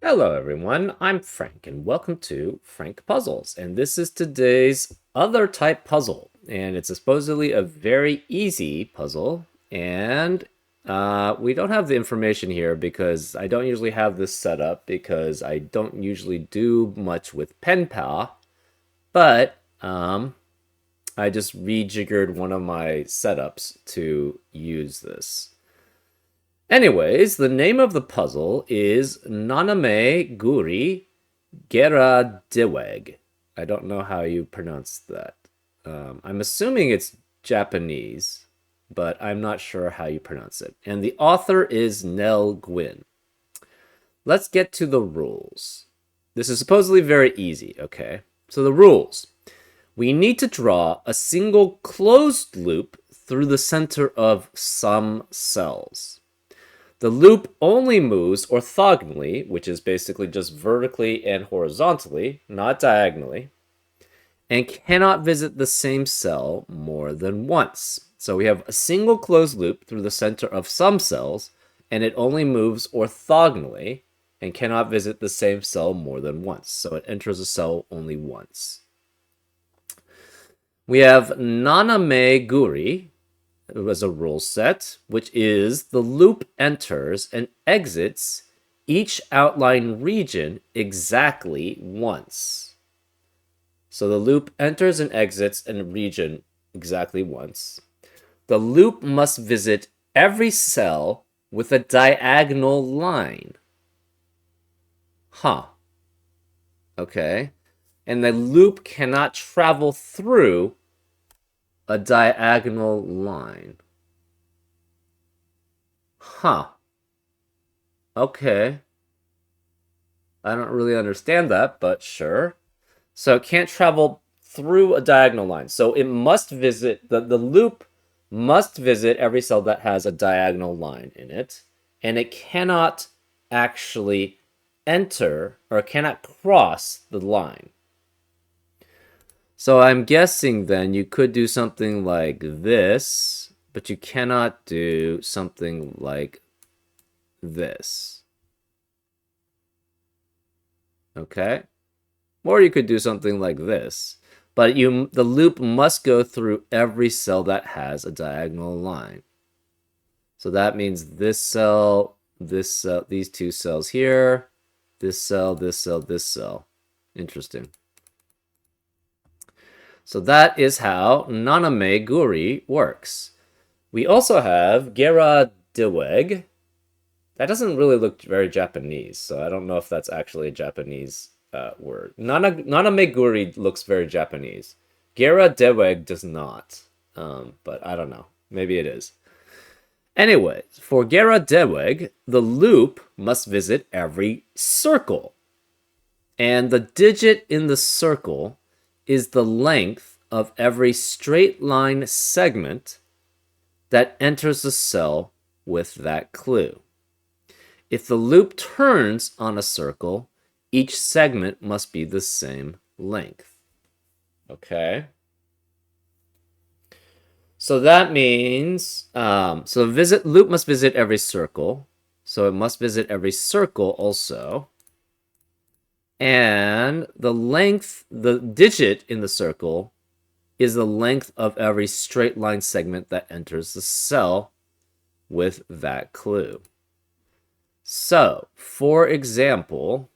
Hello everyone, I'm Frank and welcome to Frank Puzzles, and this is today's other type puzzle, and it's supposedly a very easy puzzle, and we don't have the information here because I don't usually have this set up because I don't usually do much with pen pal, but I just rejiggered one of my setups to use this. Anyways, the name of the puzzle is Nanameguri Geradeweg. I don't know how you pronounce that. I'm assuming it's Japanese, but I'm not sure how you pronounce it. And the author is Nell Gwyn. Let's get to the rules. This is supposedly very easy, okay? So the rules. We need to draw a single closed loop through the center of some cells. The loop only moves orthogonally, which is basically just vertically and horizontally, not diagonally, and cannot visit the same cell more than once. So we have a single closed loop through the center of some cells, and it only moves orthogonally and cannot visit the same cell more than once. So it enters a cell only once. We have Nanameguri, as a rule set, which is the loop enters and exits each outline region exactly once. So the loop enters and exits a region exactly once. The loop must visit every cell with a diagonal line. Huh. Okay. And the loop cannot travel through a diagonal line. Huh. Okay. I don't really understand that, but sure. So it can't travel through a diagonal line. So it must visit, the loop must visit every cell that has a diagonal line in it. And it cannot actually enter or cannot cross the line. So I'm guessing then you could do something like this, but you cannot do something like this. Okay? Or you could do something like this. But the loop must go through every cell that has a diagonal line. So that means this cell, these two cells here, this cell, this cell, this cell. Interesting. So that is how Nanameguri works. We also have Geradeweg. That doesn't really look very Japanese, so I don't know if that's actually a Japanese word. Nanameguri looks very Japanese. Geradeweg does not, but I don't know. Maybe it is. Anyway, for Geradeweg, the loop must visit every circle. And the digit in the circle is the length of every straight line segment that enters the cell with that clue. If the loop turns on a circle, each segment must be the same length. Okay? So that means, so loop must visit every circle. So it must visit every circle also. And the length, the digit in the circle is the length of every straight line segment that enters the cell with that clue. So, for example,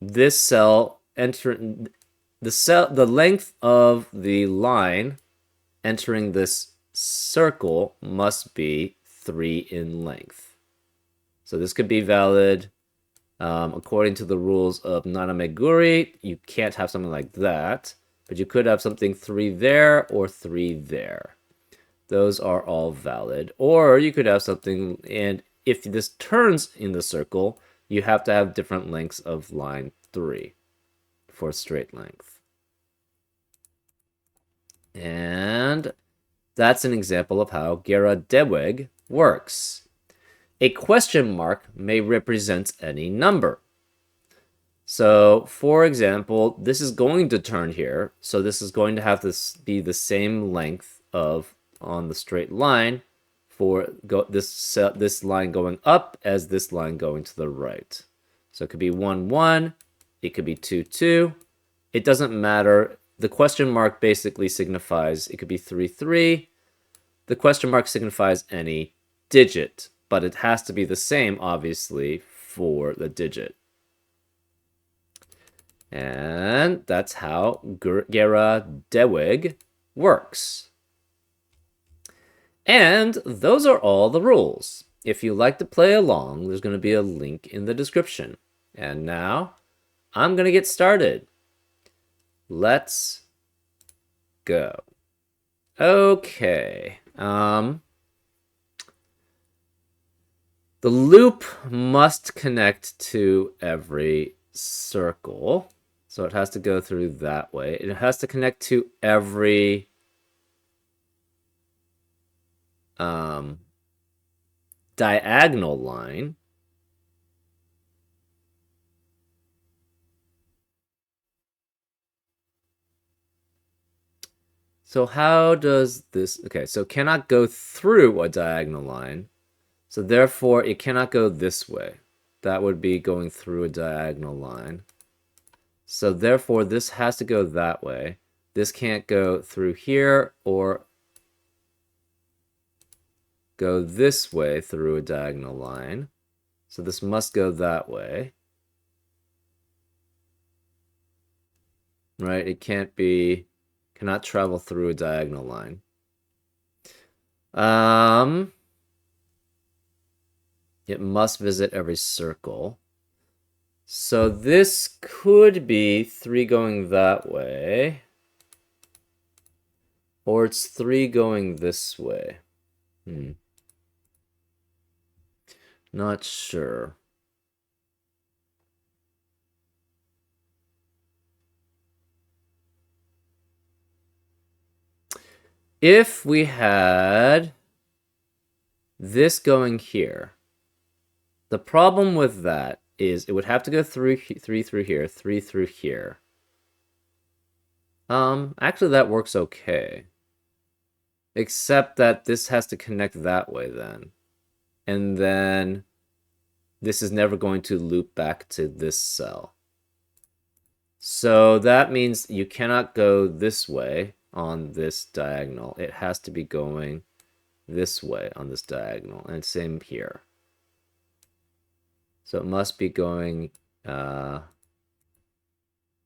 this cell entering the length of the line entering this circle must be 3 in length. So this could be valid. According to the rules of Nanameguri, you can't have something like that, but you could have something 3 there or 3 there. Those are all valid. Or you could have something, and if this turns in the circle, you have to have different lengths of line 3 for straight length. And that's an example of how Geradeweg works. A question mark may represent any number. So, for example, this is going to turn here. So this is going to have to be the same length of on the straight line for this line going up as this line going to the right. So it could be 1, 1. It could be 2, 2. It doesn't matter. The question mark basically signifies it could be 3, 3. The question mark signifies any digit, but it has to be the same, obviously, for the digit. And that's how Geradeweg works. And those are all the rules. If you like to play along, there's going to be a link in the description. And now, I'm going to get started. Let's go. Okay. The loop must connect to every circle. So it has to go through that way. It has to connect to every diagonal line. So how does this... Okay, so it cannot go through a diagonal line. So therefore, it cannot go this way. That would be going through a diagonal line. So therefore, this has to go that way. This can't go through here or go this way through a diagonal line. So this must go that way. Right? It cannot travel through a diagonal line. It must visit every circle. So this could be 3 going that way. Or it's 3 going this way. Not sure. If we had this going here, the problem with that is it would have to go through 3 through here, 3 through here. Actually that works okay. Except that this has to connect that way then. And then this is never going to loop back to this cell. So that means you cannot go this way on this diagonal. It has to be going this way on this diagonal. And same here. So it must be going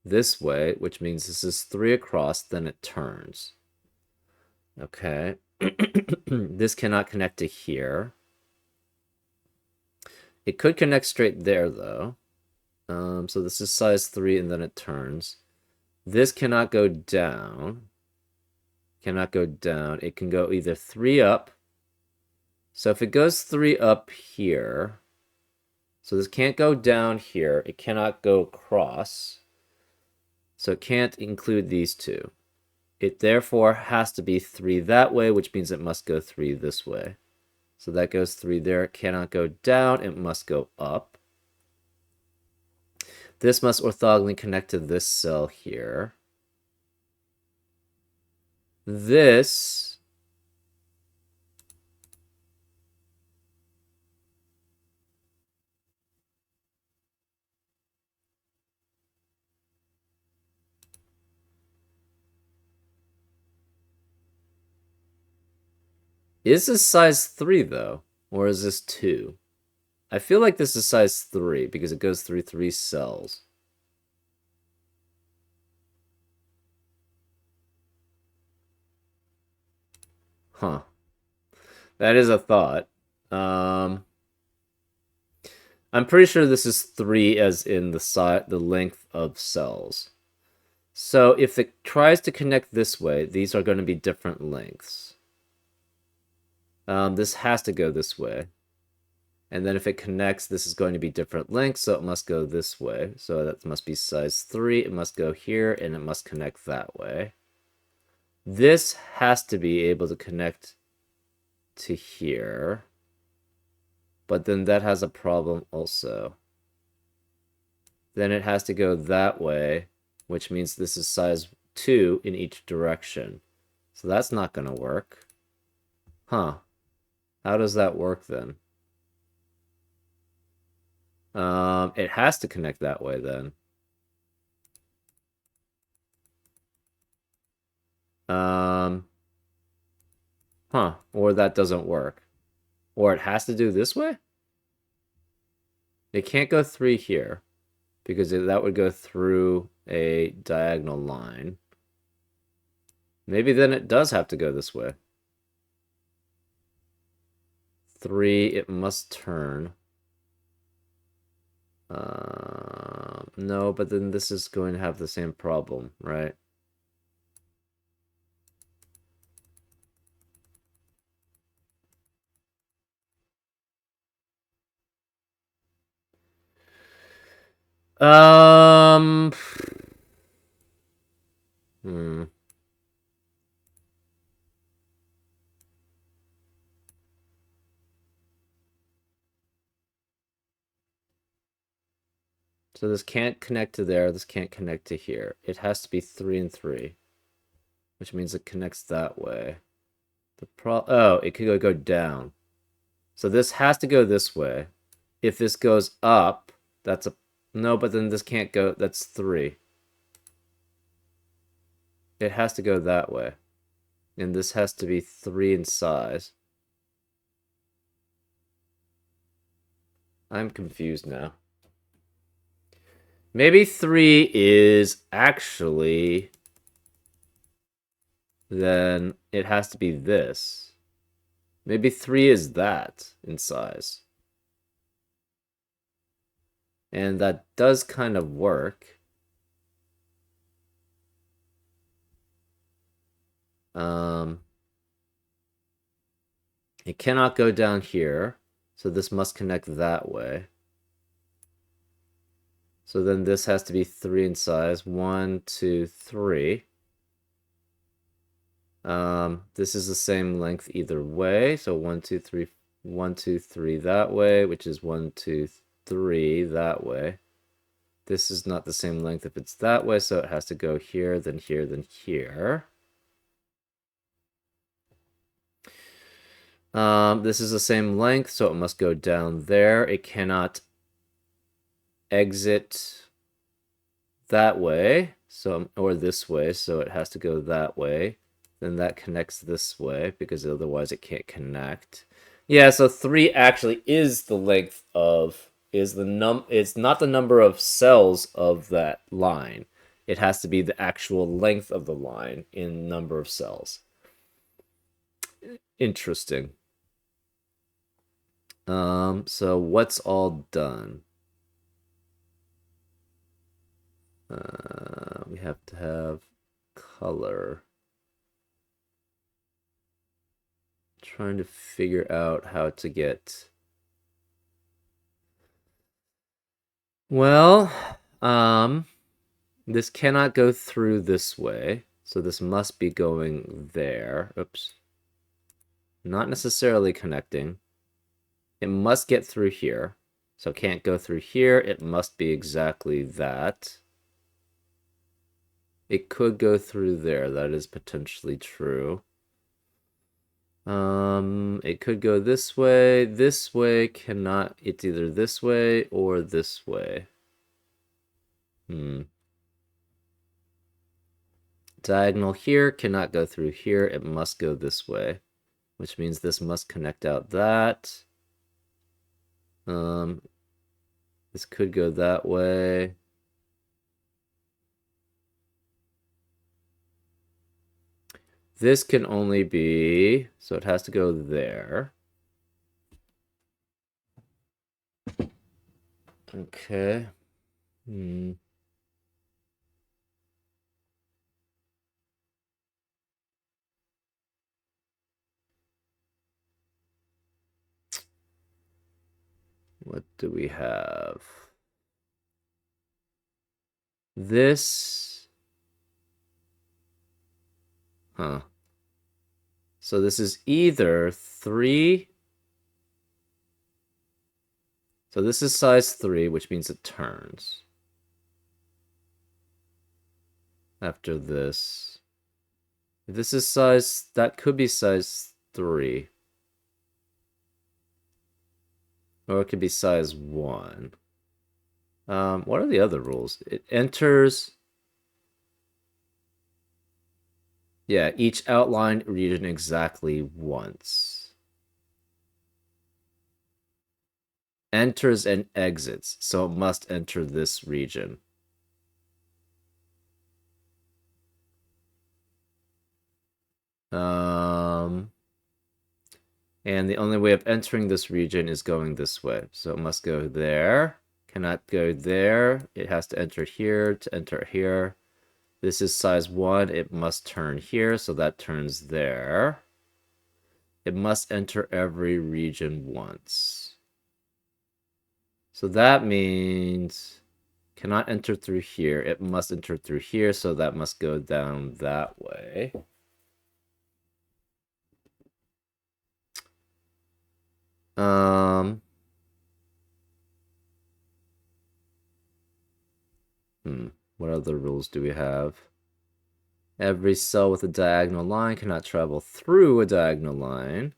this way, which means this is 3 across, then it turns. Okay. This cannot connect to here. It could connect straight there, though. So this is size 3, and then it turns. This cannot go down. Cannot go down. It can go either 3 up. So if it goes 3 up here... So this can't go down here. It cannot go across. So it can't include these two. It therefore has to be 3 that way, which means it must go 3 this way. So that goes 3 there. It cannot go down. It must go up. This must orthogonally connect to this cell here. This... Is this size 3, though? Or is this 2? I feel like this is size 3, because it goes through 3 cells. Huh. That is a thought. I'm pretty sure this is 3 as in the length of cells. So if it tries to connect this way, these are going to be different lengths. This has to go this way. And then if it connects, this is going to be different lengths, so it must go this way. So that must be size 3. It must go here, and it must connect that way. This has to be able to connect to here. But then that has a problem also. Then it has to go that way, which means this is size 2 in each direction. So that's not going to work. Huh. How does that work then? It has to connect that way then. Or that doesn't work. Or it has to do this way? It can't go 3 here because that would go through a diagonal line. Maybe then it does have to go this way. 3, it must turn. No, but then this is going to have the same problem, right? Hmm. So this can't connect to there, this can't connect to here. It has to be 3 and 3, which means it connects that way. Oh, it could go down. So this has to go this way. If this goes up, that's a... No, but then this can't go... That's 3. It has to go that way. And this has to be 3 in size. I'm confused now. Maybe 3 is actually... Then it has to be this. Maybe 3 is that in size. And that does kind of work. It cannot go down here, so this must connect that way. So then this has to be 3 in size. 1, 2, 3. This is the same length either way. So 1, 2, 3, 1, 2, 3 that way, which is 1, 2, 3 that way. This is not the same length if it's that way, so it has to go here, then here, then here. This is the same length, so it must go down there. It cannot exit that way, so or this way, so it has to go that way. Then that connects this way because otherwise it can't connect. Yeah, so 3 actually is the length of it's not the number of cells of that line. It has to be the actual length of the line in number of cells. Interesting. So what's all done? We have to have color. Trying to figure out how to get... Well, this cannot go through this way, so this must be going there. Oops. Not necessarily connecting. It must get through here. So it can't go through here. It must be exactly that. It could go through there. That is potentially true. It could go this way. This way cannot. It's either this way or this way. Diagonal here cannot go through here. It must go this way, which means this must connect out that. This could go that way. This can only be, so it has to go there. Okay. What do we have? This. So this is either 3. So this is size 3, which means it turns. After this. If this is size, that could be size 3. Or it could be size 1. What are the other rules? It enters, yeah, each outlined region exactly once. Enters and exits, so it must enter this region. And the only way of entering this region is going this way. So it must go there. Cannot go there. It has to enter here to enter here. This is size 1. It must turn here, so that turns there. It must enter every region once. So that means cannot enter through here. It must enter through here, so that must go down that way. What other rules do we have? Every cell with a diagonal line cannot travel through a diagonal line.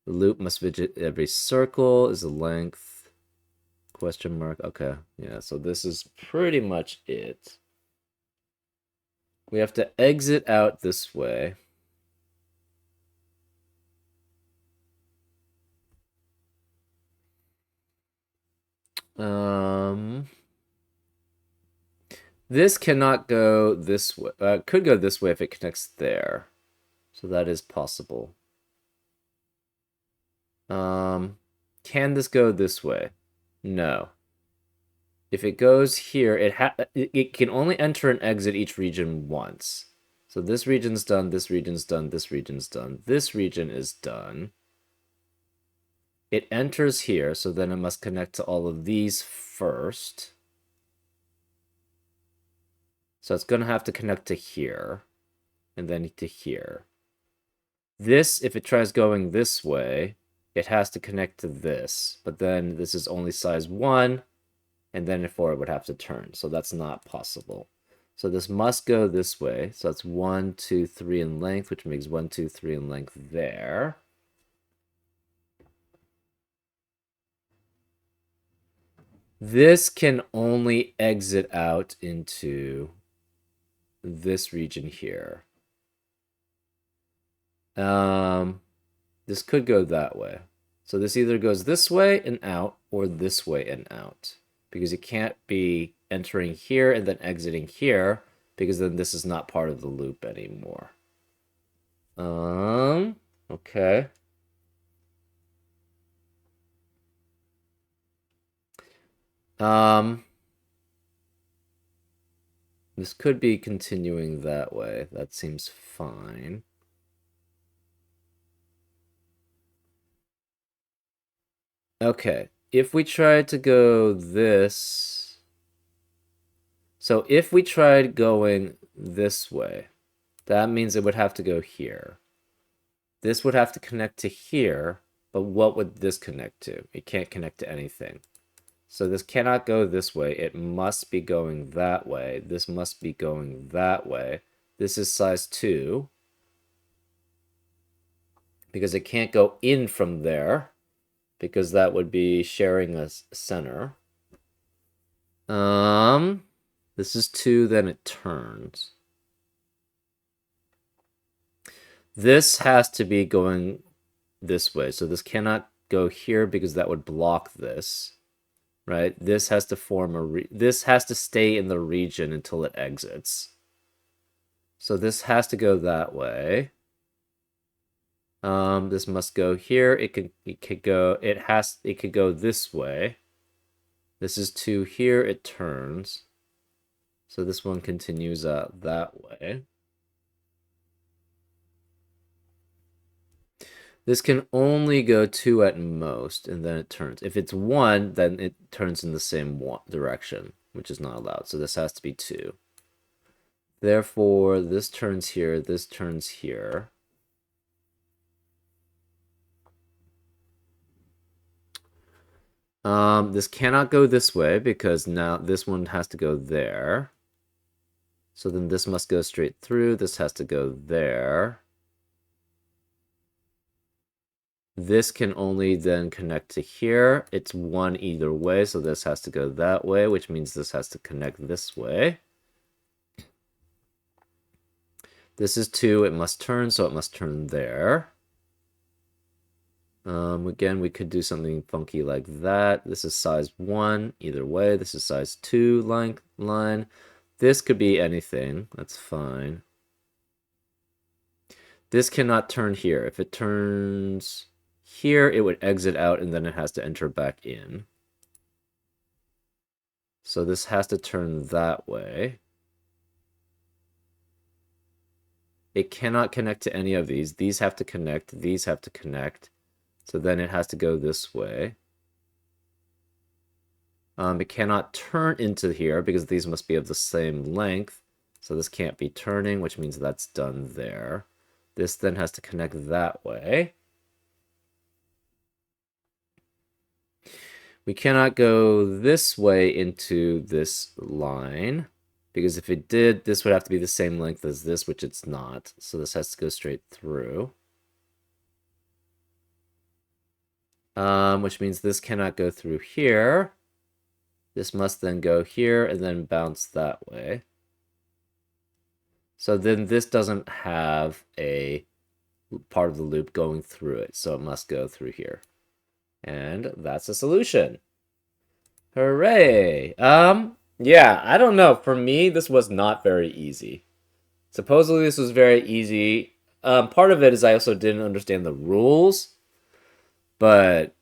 The loop must visit every circle is the length. Question mark. Okay. Yeah, so this is pretty much it. We have to exit out this way. This cannot go this way. Could go this way if it connects there. So that is possible. Can this go this way? No. If it goes here, it can only enter and exit each region once. So this region's done, this region's done, this region's done. This region is done. It enters here, so then it must connect to all of these first. So it's going to have to connect to here, and then to here. This, if it tries going this way, it has to connect to this, but then this is only size 1, and then it would have to turn, so that's not possible. So this must go this way, so that's 1, 2, 3 in length, which makes 1, 2, 3 in length there. This can only exit out into this region here. This could go that way. So this either goes this way and out, or this way and out. Because it can't be entering here and then exiting here, because then this is not part of the loop anymore. Okay. This could be continuing that way. That seems fine. Okay, if we tried to go this... So if we tried going this way, that means it would have to go here. This would have to connect to here, but what would this connect to? It can't connect to anything. So this cannot go this way. It must be going that way. This must be going that way. This is size 2. Because it can't go in from there. Because that would be sharing a center. This is 2, then it turns. This has to be going this way. So this cannot go here because that would block this. Right? This has to form this has to stay in the region until it exits. So this has to go that way. This must go here. It could go this way. This is 2 here, it turns. So this one continues out that way. This can only go 2 at most, and then it turns. If it's 1, then it turns in the same direction, which is not allowed. So this has to be 2. Therefore, this turns here, this turns here. This cannot go this way because now this one has to go there. So then this must go straight through. This has to go there. This can only then connect to here. It's 1 either way, so this has to go that way, which means this has to connect this way. This is 2, it must turn, so it must turn there. Again, we could do something funky like that. This is size 1, either way. This is size 2 line. This could be anything. That's fine. This cannot turn here. If it turns here, it would exit out, and then it has to enter back in. So this has to turn that way. It cannot connect to any of these. These have to connect. These have to connect. So then it has to go this way. It cannot turn into here because these must be of the same length. So this can't be turning, which means that's done there. This then has to connect that way. We cannot go this way into this line, because if it did, this would have to be the same length as this, which it's not. So this has to go straight through. Which means this cannot go through here. This must then go here and then bounce that way. So then this doesn't have a part of the loop going through it, so it must go through here. And that's the solution. Hooray! Yeah, I don't know. For me, this was not very easy. Supposedly this was very easy. Part of it is I also didn't understand the rules, but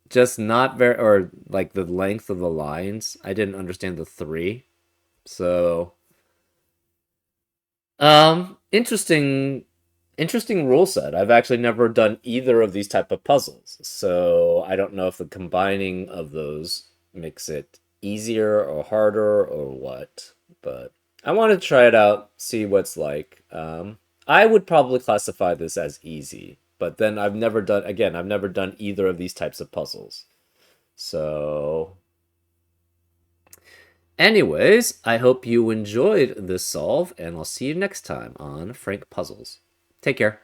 just not very, or like the length of the lines. I didn't understand the 3. So, interesting rule set. I've actually never done either of these type of puzzles, so I don't know if the combining of those makes it easier or harder or what, but I want to try it out, see what's like. I would probably classify this as easy, but then I've never done either of these types of puzzles. So anyways, I hope you enjoyed this solve, and I'll see you next time on Frank Puzzles. Take care.